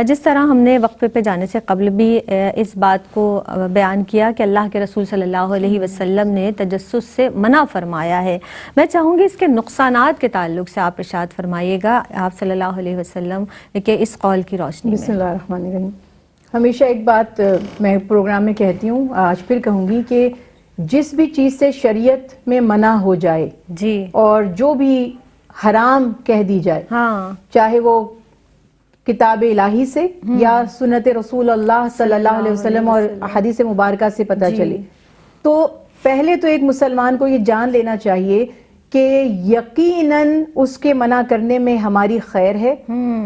جس طرح ہم نے وقفے پہ جانے سے قبل بھی اس بات کو بیان کیا کہ اللہ کے رسول صلی اللہ علیہ وسلم نے تجسس سے منع فرمایا ہے، میں چاہوں گی اس کے نقصانات کے تعلق سے آپ ارشاد فرمائیے گا آپ صلی اللہ علیہ وسلم کے اس قول کی روشنی میں۔ بسم اللہ الرحمن الرحیم۔ ہمیشہ ایک بات میں پروگرام میں کہتی ہوں، آج پھر کہوں گی کہ جس بھی چیز سے شریعت میں منع ہو جائے جی، اور جو بھی حرام کہہ دی جائے، ہاں، چاہے وہ کتاب الہی سے یا سنت رسول اللہ صلی اللہ علیہ وسلم اور حدیث مبارکہ سے پتہ چلے، تو پہلے تو ایک مسلمان کو یہ جان لینا چاہیے کہ یقیناً اس کے منع کرنے میں ہماری خیر ہے،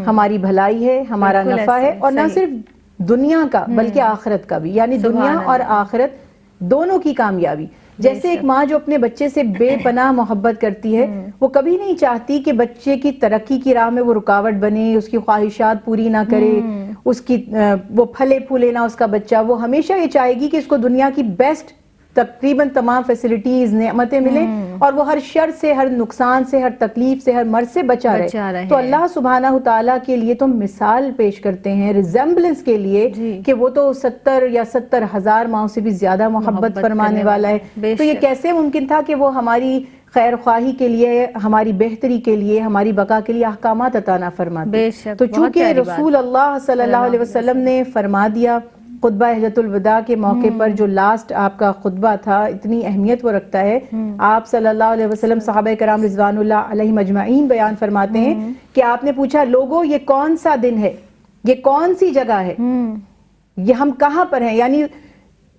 ہماری بھلائی ہے، ہمارا نفع ہے، اور نہ صرف دنیا کا بلکہ آخرت کا بھی، یعنی دنیا اور آخرت دونوں کی کامیابی۔ جیسے ایک ماں جو اپنے بچے سے بے پناہ محبت کرتی ہے، وہ کبھی نہیں چاہتی کہ بچے کی ترقی کی راہ میں وہ رکاوٹ بنے، اس کی خواہشات پوری نہ کرے، اس کی وہ پھلے پھولے نہ اس کا بچہ۔ وہ ہمیشہ یہ چاہے گی کہ اس کو دنیا کی بیسٹ تقریباً تمام فیسلٹیز، نعمتیں ملیں، اور وہ ہر شر سے، ہر نقصان سے، ہر تکلیف سے، ہر مرض سے بچا رہے۔ تو اللہ سبحانہ تعالیٰ کے لیے تو مثال پیش کرتے ہیں ریزمبلنس کے لیے کہ وہ تو 70 یا 70,000 ماؤں سے بھی زیادہ محبت فرمانے والا ہے۔ تو یہ کیسے ممکن تھا کہ وہ ہماری خیر خواہی کے لیے، ہماری بہتری کے لیے، ہماری بقا کے لیے احکامات عطا نہ فرماتے بے شک، تو بہت چونکہ پیاری بات۔ رسول اللہ صلی اللہ علیہ وسلم نے فرما دیا، خطبہ حجۃ الوداع کے موقع پر جو لاسٹ آپ کا خطبہ تھا، اتنی اہمیت وہ رکھتا ہے۔ آپ صلی اللہ علیہ وسلم صحابہ کرام رضوان اللہ علیہم اجمعین بیان فرماتے ہیں کہ آپ نے پوچھا، لوگوں یہ کون سا دن ہے، یہ کون سی جگہ ہے، یہ ہم کہاں پر ہیں؟ یعنی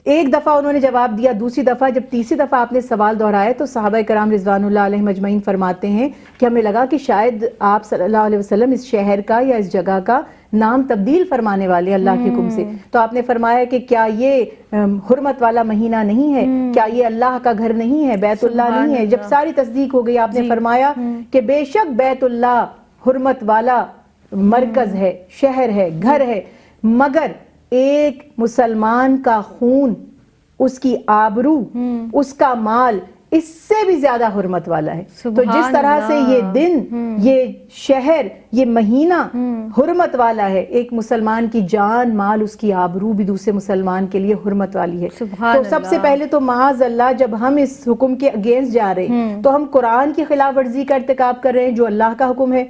ایک دفعہ انہوں نے جواب دیا، دوسری دفعہ، جب تیسری دفعہ آپ نے سوال دہرایا تو صحابہ کرام رضوان اللہ علیہم اجمعین فرماتے ہیں کہ ہمیں لگا کہ شاید آپ صلی اللہ علیہ وسلم اس شہر کا یا اس جگہ کا نام تبدیل فرمانے والے اللہ کے حکم سے۔ تو آپ نے فرمایا کہ کیا یہ حرمت والا مہینہ نہیں ہے، کیا یہ اللہ کا گھر نہیں ہے، بیت اللہ نہیں ہے؟ جب ساری تصدیق ہو گئی، آپ نے فرمایا کہ بے شک بیت اللہ حرمت والا مرکز ہے، شہر ہے، گھر ہے، مگر ایک مسلمان کا خون، اس کی آبرو، اس کا مال اس سے بھی زیادہ حرمت والا ہے۔ تو جس طرح سے یہ دن، یہ شہر، یہ مہینہ حرمت والا ہے، ایک مسلمان کی جان، مال، اس کی آبرو بھی دوسرے مسلمان کے لیے حرمت والی ہے۔ تو سب سے پہلے تو معاذ اللہ جب ہم اس حکم کے اگینسٹ جا رہے ہیں تو ہم قرآن کی خلاف ورزی کا ارتکاب کر رہے ہیں جو اللہ کا حکم ہے،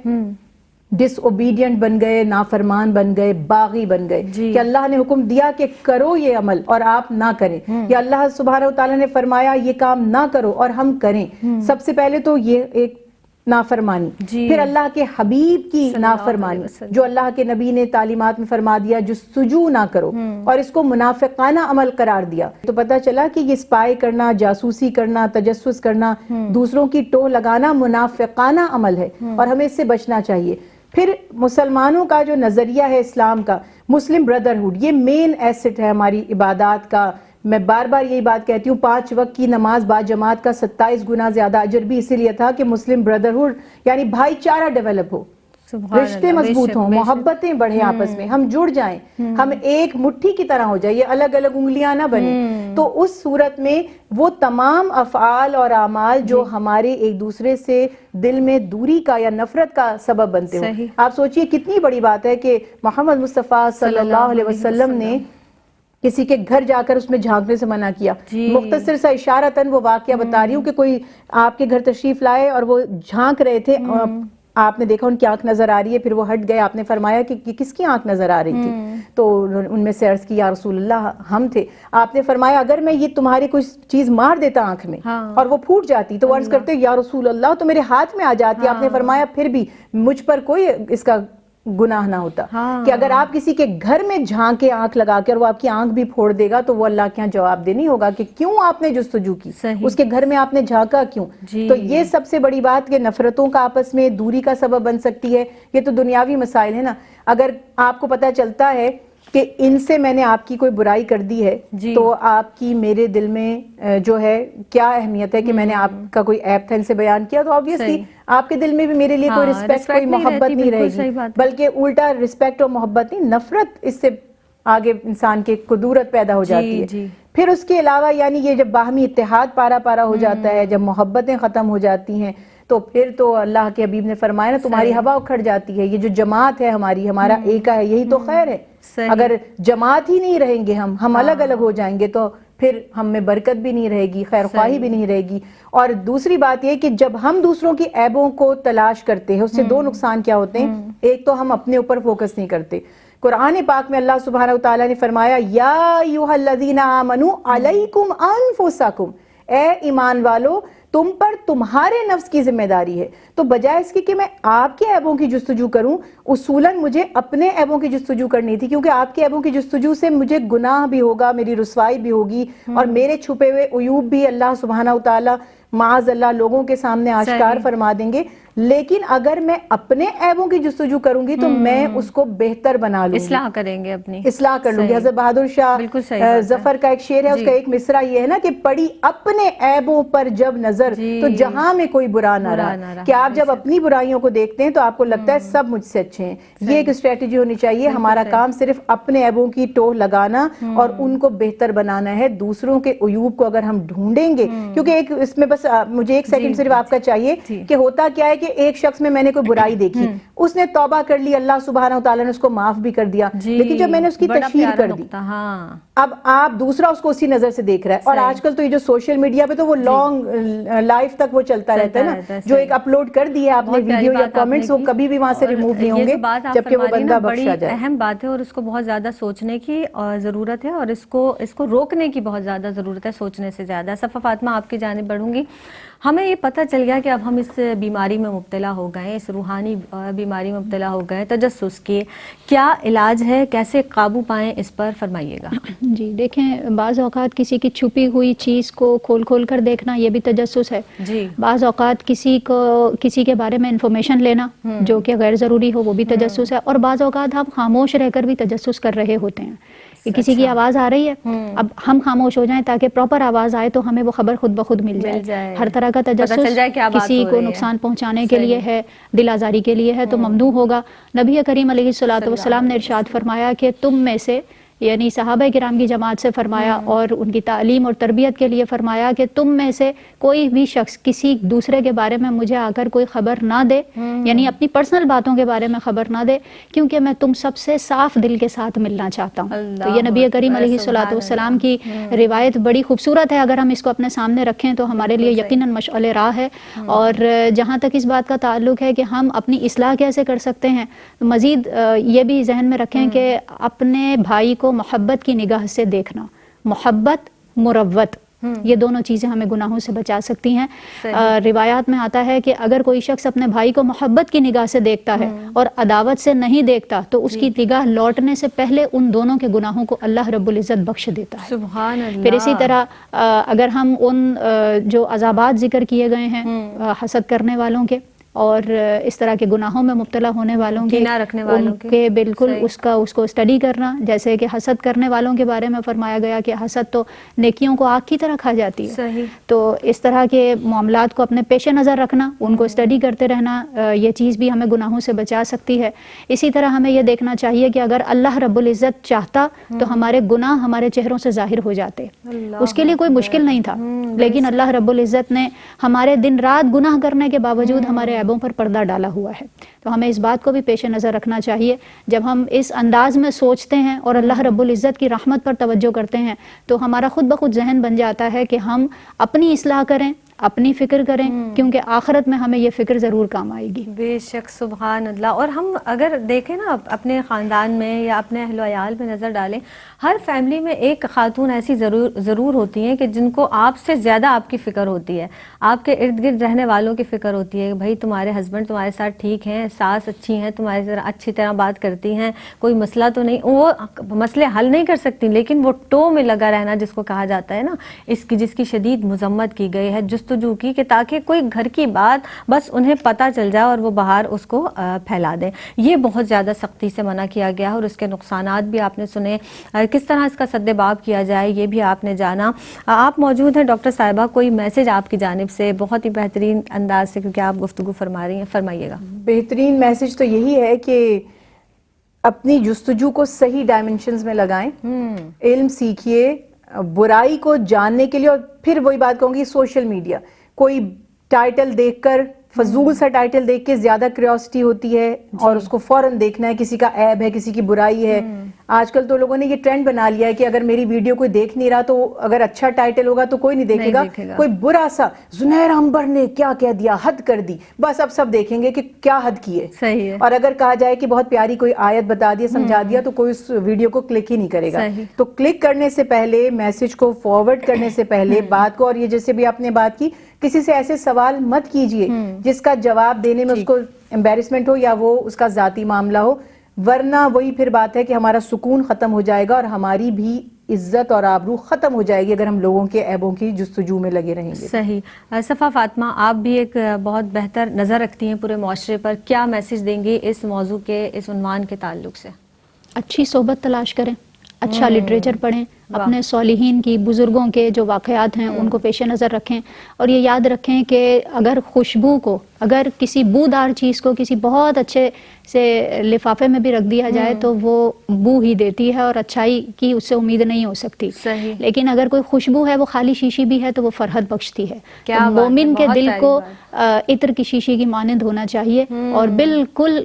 ڈس اوبیڈینٹ بن گئے، نافرمان بن گئے، باغی بن گئے کہ اللہ نے حکم دیا کہ کرو یہ عمل اور آپ نہ کریں، یا اللہ سبحانہ وتعالی نے فرمایا یہ کام نہ کرو اور ہم کریں۔ سب سے پہلے تو یہ ایک نافرمانی، پھر اللہ کے حبیب کی نافرمانی جو اللہ کے نبی نے تعلیمات میں فرما دیا جستجو نہ کرو، اور اس کو منافقانہ عمل قرار دیا۔ تو پتہ چلا کہ یہ سپائی کرنا، جاسوسی کرنا، تجسس کرنا، دوسروں کی ٹوہ لگانا منافقانہ عمل ہے اور ہمیں اس سے بچنا چاہیے۔ پھر مسلمانوں کا جو نظریہ ہے اسلام کا، مسلم بردرہوڈ، یہ مین ایسٹ ہے ہماری عبادات کا۔ میں بار بار یہی بات کہتی ہوں، 5 وقت کی نماز با جماعت کا 27 گنا زیادہ اجر بھی اسی لیے تھا کہ مسلم بردرہوڈ یعنی بھائی چارہ ڈیولپ ہو، رشتے مضبوط ہوں، محبتیں بڑھیں آپس میں، ہم جڑ جائیں، ہم ایک مٹھی کی طرح ہو جائیں، یہ الگ الگ انگلیاں نہ بنیں۔ تو اس صورت میں وہ تمام افعال اور اعمال جو ہمارے ایک دوسرے سے دل میں دوری کا یا نفرت کا سبب بنتے ہوں۔ آپ سوچئے کتنی بڑی بات ہے کہ محمد مصطفیٰ صلی اللہ علیہ وسلم نے کسی کے گھر جا کر اس میں جھانکنے سے منع کیا۔ مختصر سا اشارتاً وہ واقعہ بتا رہی ہوں کہ کوئی آپ کے گھر تشریف لائے اور وہ جھانک رہے تھے، آپ نے دیکھا ان کی آنکھ نظر آ رہی ہے، پھر وہ ہٹ گئے، آپ نے فرمایا کہ یہ کس کی آنکھ نظر آ رہی تھی؟ تو ان میں سے عرض کی یا رسول اللہ ہم تھے۔ آپ نے فرمایا اگر میں یہ تمہاری کوئی چیز مار دیتا آنکھ میں اور وہ پھوٹ جاتی تو وہ عرض کرتے یا رسول اللہ تو میرے ہاتھ میں آ جاتی۔ آپ نے فرمایا پھر بھی مجھ پر کوئی اس کا گناہ نہ ہوتا کہ اگر آپ کسی کے گھر میں جھانکے آنکھ لگا کے اور وہ آپ کی آنکھ بھی پھوڑ دے گا تو وہ اللہ کے ہاں جواب دہ نہیں ہوگا کہ کیوں آپ نے جستجو کی، اس کے گھر میں آپ نے جھانکا کیوں؟ تو یہ سب سے بڑی بات کہ نفرتوں کا آپس میں دوری کا سبب بن سکتی ہے۔ یہ تو دنیاوی مسائل ہے نا، اگر آپ کو پتہ چلتا ہے کہ ان سے میں نے آپ کی کوئی برائی کر دی ہے تو آپ کی میرے دل میں جو ہے کیا اہمیت ہے کہ میں نے آپ کا کوئی عیب تھا ان سے بیان کیا، تو آبویسلی آپ کے دل میں بھی میرے لیے کوئی رسپیکٹ، کوئی محبت نہیں رہے گی، بلکہ الٹا رسپیکٹ اور محبت نہیں، نفرت، اس سے آگے انسان کے قدورت پیدا ہو جاتی ہے۔ پھر اس کے علاوہ یعنی یہ جب باہمی اتحاد پارا پارا ہو جاتا ہے، جب محبتیں ختم ہو جاتی ہیں تو پھر تو اللہ کے حبیب نے فرمایا نا تمہاری ہوا اکھڑ جاتی ہے۔ یہ جو جماعت ہے ہماری، ہمارا ایکا ہے، یہی تو خیر ہے۔ اگر جماعت ہی نہیں رہیں گے، ہم الگ الگ ہو جائیں گے تو پھر ہم میں برکت بھی نہیں رہے گی، خیر خواہی بھی نہیں رہے گی۔ اور دوسری بات یہ کہ جب ہم دوسروں کی عیبوں کو تلاش کرتے ہیں اس سے 2 نقصان کیا ہوتے ہیں۔ ایک تو ہم اپنے اوپر فوکس نہیں کرتے۔ قرآن پاک میں اللہ سبحانہ وتعالی نے فرمایا یا ایھا الذین آمنوا علیکم انفسکم، اے ایمان والو تم پر تمہارے نفس کی ذمہ داری ہے۔ تو بجائے اس کی کہ میں آپ کے عیبوں کی جستجو کروں، اصولاً مجھے اپنے عیبوں کی جستجو کرنی تھی، کیونکہ آپ کے عیبوں کی جستجو سے مجھے گناہ بھی ہوگا، میری رسوائی بھی ہوگی، اور میرے چھپے ہوئے عیوب بھی اللہ سبحانہ وتعالی معاذ اللہ لوگوں کے سامنے آشکار فرما دیں گے۔ لیکن اگر میں اپنے عیبوں کی جستجو کروں گی تو میں اس کو بہتر بنا لوں گی، اصلاح کریں گے، اپنی اصلاح کر لوں گی۔ حضرت بہادر شاہ ظفر کا ایک شعر ہے، اس کا ایک مصرع یہ ہے نا کہ پڑی اپنے عیبوں پر جب نظر تو جہاں میں کوئی برا نہ رہا، کہ آپ جب اپنی برائیوں کو دیکھتے ہیں تو آپ کو لگتا ہے سب مجھ سے اچھے ہیں۔ یہ ایک اسٹریٹجی ہونی چاہیے۔ ہمارا کام صرف اپنے عیبوں کی ٹوہ لگانا اور ان کو بہتر بنانا ہے۔ دوسروں کے عیوب کو اگر ہم ڈھونڈیں گے، کیونکہ ایک اس میں بس مجھے 1 سیکنڈ صرف آپ کا چاہیے کہ ہوتا کیا ہے کہ ایک شخص میں نے کوئی برائی دیکھی, اس نے توبہ کر لی, اللہ سبحانہ و تعالیٰ نے اس کو معاف بھی کر دیا, لیکن جب میں نے اس کی تشہیر کر دی, اب آپ دوسرا اس کو اسی نظر سے دیکھ رہا ہے. اور آج کل تو یہ جو سوشل میڈیا پہ تو وہ لانگ لائف تک وہ چلتا رہتا ہے نا, جو ایک اپلوڈ کر دیا آپ نے ویڈیو یا کامنٹس, وہ کبھی بھی وہاں سے ریموو نہیں ہوں گے جبکہ وہ بندہ بخشا جائے. اہم بات ہے اور اس کو بہت زیادہ سوچنے کی ضرورت ہے, اور اس کو روکنے کی بہت زیادہ ضرورت ہے, سوچنے سے زیادہ. صفا فاطمہ آپ کی جانب بڑھوں گی. ہمیں یہ پتہ چل گیا کہ اب ہم اس بیماری میں مبتلا ہو گئے, اس روحانی بیماری میں مبتلا ہو گئے, تجسس کی کیا علاج ہے, کیسے قابو پائیں, اس پر فرمائیے گا. جی دیکھیں, بعض اوقات کسی کی چھپی ہوئی چیز کو کھول کر دیکھنا یہ بھی تجسس ہے. جی. بعض اوقات کسی کے بارے میں انفارمیشن لینا جو کہ غیر ضروری ہو وہ بھی تجسس ہے, اور بعض اوقات ہم خاموش رہ کر بھی تجسس کر رہے ہوتے ہیں کہ کسی کی آواز آ رہی ہے, اب ہم خاموش ہو جائیں تاکہ پراپر آواز آئے تو ہمیں وہ خبر خود بخود مل جائے. ہر طرح کا تجسس کسی کو نقصان پہنچانے کے لیے ہے, دل آزاری کے لیے ہے تو ممنوع ہوگا. نبی کریم علیہ الصلوۃ والسلام نے ارشاد فرمایا کہ تم میں سے, یعنی صحابہ کرام کی جماعت سے فرمایا اور ان کی تعلیم اور تربیت کے لیے فرمایا کہ تم میں سے کوئی بھی شخص کسی دوسرے کے بارے میں مجھے آ کر کوئی خبر نہ دے, یعنی اپنی پرسنل باتوں کے بارے میں خبر نہ دے, کیونکہ میں تم سب سے صاف دل کے ساتھ ملنا چاہتا ہوں. تو یہ نبی کریم علیہ الصلوۃ والسلام کی روایت بڑی خوبصورت ہے, اگر ہم اس کو اپنے سامنے رکھیں تو ہمارے لیے یقیناً مشعل راہ ہے. اور جہاں تک اس بات کا تعلق ہے کہ ہم اپنی اصلاح کیسے کر سکتے ہیں, مزید یہ بھی ذہن میں رکھیں کہ اپنے بھائی کو محبت کی نگاہ سے دیکھنا, محبت مروت, یہ دونوں چیزیں ہمیں گناہوں سے بچا سکتی ہیں. روایات میں آتا ہے کہ اگر کوئی شخص اپنے بھائی کو محبت کی نگاہ سے دیکھتا ہے اور عداوت سے نہیں دیکھتا تو اس کی نگاہ لوٹنے سے پہلے ان دونوں کے گناہوں کو اللہ رب العزت بخش دیتا ہے. سبحان اللہ. پھر اسی طرح اگر ہم ان جو عذابات ذکر کیے گئے ہیں حسد کرنے والوں کے اور اس طرح کے گناہوں میں مبتلا ہونے والوں کے, رکھنے والوں کے بالکل اس کو اسٹڈی کرنا, جیسے کہ حسد کرنے والوں کے بارے میں فرمایا گیا کہ حسد تو نیکیوں کو آگ کی طرح کھا جاتی ہے. صحیح. تو اس طرح کے معاملات کو اپنے پیش نظر رکھنا, ان کو اسٹڈی کرتے رہنا, یہ چیز بھی ہمیں گناہوں سے بچا سکتی ہے. اسی طرح ہمیں یہ دیکھنا چاہیے کہ اگر اللہ رب العزت چاہتا تو ہمارے گناہ ہمارے چہروں سے ظاہر ہو جاتے, اس کے لیے کوئی مشکل نہیں تھا, لیکن اللہ رب العزت نے ہمارے دن رات گناہ کرنے کے باوجود ہمارے عیبوں پر پردہ ڈالا ہوا ہے. تو ہمیں اس بات کو بھی پیش نظر رکھنا چاہیے. جب ہم اس انداز میں سوچتے ہیں اور اللہ رب العزت کی رحمت پر توجہ کرتے ہیں تو ہمارا خود بخود ذہن بن جاتا ہے کہ ہم اپنی اصلاح کریں, اپنی فکر کریں, کیونکہ آخرت میں ہمیں یہ فکر ضرور کام آئے گی. بے شک, سبحان اللہ. اور ہم اگر دیکھیں نا اپنے خاندان میں یا اپنے اہل و عیال میں نظر ڈالیں, ہر فیملی میں ایک خاتون ایسی ضرور ہوتی ہیں کہ جن کو آپ سے زیادہ آپ کی فکر ہوتی ہے, آپ کے ارد گرد رہنے والوں کی فکر ہوتی ہے. بھائی تمہارے ہسبینڈ تمہارے ساتھ ٹھیک ہیں, ساس اچھی ہیں, تمہاری طرح اچھی طرح بات کرتی ہیں, کوئی مسئلہ تو نہیں. وہ مسئلے حل نہیں کر سکتی, لیکن وہ ٹو میں لگا رہنا جس کو کہا جاتا ہے نا, جس کی شدید مذمت کی گئی ہے, جستجو کی, کہ تاکہ کوئی گھر کی بات بس انہیں پتہ چل جائے اور وہ باہر اس کو پھیلا دیں. یہ بہت زیادہ سختی سے منع کیا گیا ہے, اور اس کے نقصانات بھی آپ نے سنے, کس طرح اس کا سدباب کیا جائے یہ بھی آپ نے جانا. آپ موجود ہیں ڈاکٹر صاحبہ, کوئی میسج آپ کی جانب سے بہت ہی بہترین انداز سے, کیونکہ آپ گفتگو فرما رہی ہیں, فرمائیے گا. بہترین میسج تو یہی ہے کہ اپنی جستجو کو صحیح ڈائمنشنز میں لگائیں, علم سیکھیے برائی کو جاننے کے لیے. اور پھر وہی بات کہوں گی, سوشل میڈیا, کوئی ٹائٹل دیکھ کر, فضول سا ٹائٹل دیکھ کے زیادہ کریوسٹی ہوتی ہے اور اس کو فوراً دیکھنا ہے, کسی کا عیب ہے, کسی کی برائی ہے. آج کل تو لوگوں نے یہ ٹرینڈ بنا لیا ہے کہ اگر میری ویڈیو کوئی دیکھ نہیں رہا تو اگر اچھا ٹائٹل ہوگا تو کوئی نہیں دیکھے گا, کوئی برا سا زنیر عنبر نے کیا کہہ دیا, حد کر دی, بس اب سب دیکھیں گے کہ کیا حد کی ہے. صحیح ہے. اور اگر کہا جائے کہ بہت پیاری کوئی آیت بتا دیا, سمجھا دیا, تو کوئی اس ویڈیو کو کلک ہی نہیں کرے گا. تو کلک کرنے سے پہلے, میسج کو فارورڈ کرنے سے پہلے بات کو, اور یہ جیسے بھی آپ نے بات کی, کسی سے ایسے سوال مت کیجئے جس کا جواب دینے میں اس کو امبیرسمنٹ ہو یا وہ اس کا ذاتی معاملہ ہو, ورنہ وہی پھر بات ہے کہ ہمارا سکون ختم ہو جائے گا اور ہماری بھی عزت اور آبرو ختم ہو جائے گی اگر ہم لوگوں کے عیبوں کی جستجو میں لگے رہیں گے. صحیح. صفا فاطمہ, آپ بھی ایک بہت بہتر نظر رکھتی ہیں پورے معاشرے پر, کیا میسج دیں گے اس موضوع کے, اس عنوان کے تعلق سے؟ اچھی صحبت تلاش کریں, اچھا لٹریچر پڑھیں, اپنے صالحین کی، بزرگوں کے جو واقعات ہیں ان کو پیش نظر رکھیں، اور یہ یاد رکھیں کہ اگر خوشبو کو، اگر کسی بودار چیز کو کسی بہت اچھے سے لفافے میں بھی رکھ دیا جائے تو وہ بو ہی دیتی ہے اور اچھائی کی اس سے امید نہیں ہو سکتی. صحیح. لیکن اگر کوئی خوشبو ہے وہ خالی شیشی بھی ہے تو وہ فرحت بخشتی ہے. کیا تو بات ہے، مومن کے بہت دل پیاری کو بات. عطر کی شیشی کی مانند ہونا چاہیے اور بالکل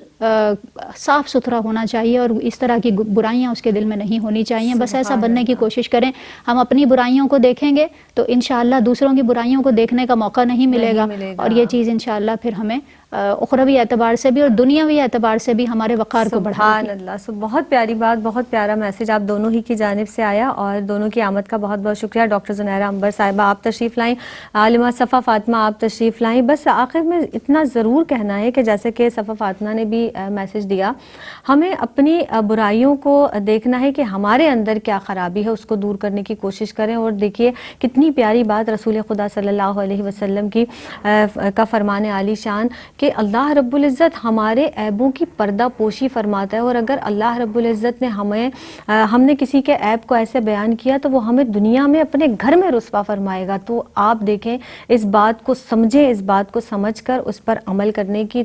صاف ستھرا ہونا چاہیے، اور اس طرح کی برائیاں اس کے دل میں نہیں ہونی چاہیے. بس ایسا بننے کی کوشش کریں. ہم اپنی برائیوں کو دیکھیں گے تو انشاءاللہ دوسروں کی برائیوں کو دیکھنے کا موقع نہیں ملے گا، اور یہ چیز انشاءاللہ پھر ہمیں اخروی اعتبار سے بھی اور دنیاوی اعتبار سے بھی ہمارے وقار کو بڑھائے گی. سبحان اللہ. بہت پیاری بات، بہت پیارا میسج آپ دونوں ہی کی جانب سے آیا، اور دونوں کی آمد کا بہت بہت شکریہ. ڈاکٹر زنیرہ عنبر صاحبہ آپ تشریف لائیں، عالمہ صفا فاطمہ آپ تشریف لائیں. بس آخر میں اتنا ضرور کہنا ہے کہ جیسے کہ صفا فاطمہ نے بھی میسج دیا، ہمیں اپنی برائیوں کو دیکھنا ہے کہ ہمارے اندر کیا خرابی ہے، اس کو دور کرنے کی کوشش کریں. اور دیکھیے کتنی پیاری بات رسول خدا صلی اللہ علیہ وسلم کی کا فرمان عالی شان کہ اللہ رب العزت ہمارے عیبوں کی پردہ پوشی فرماتا ہے. اور اگر اللہ رب العزت نے ہم نے کسی کے عیب کو ایسے بیان کیا تو وہ ہمیں دنیا میں اپنے گھر میں رسوا فرمائے گا. تو آپ دیکھیں، اس بات کو سمجھیں، اس بات کو سمجھ کر اس پر عمل کرنے کی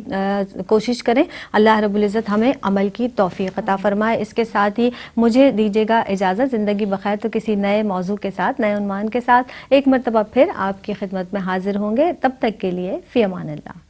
کوشش کریں. اللہ رب العزت ہمیں عمل کی توفیق عطا فرمائے. اس کے ساتھ ہی مجھے دیجیے گا اجازت. زندگی بخیر تو کسی نئے موضوع کے ساتھ، نئے عنوان کے ساتھ ایک مرتبہ پھر آپ کی خدمت میں حاضر ہوں گے. تب تک کے لیے فی امان اللہ.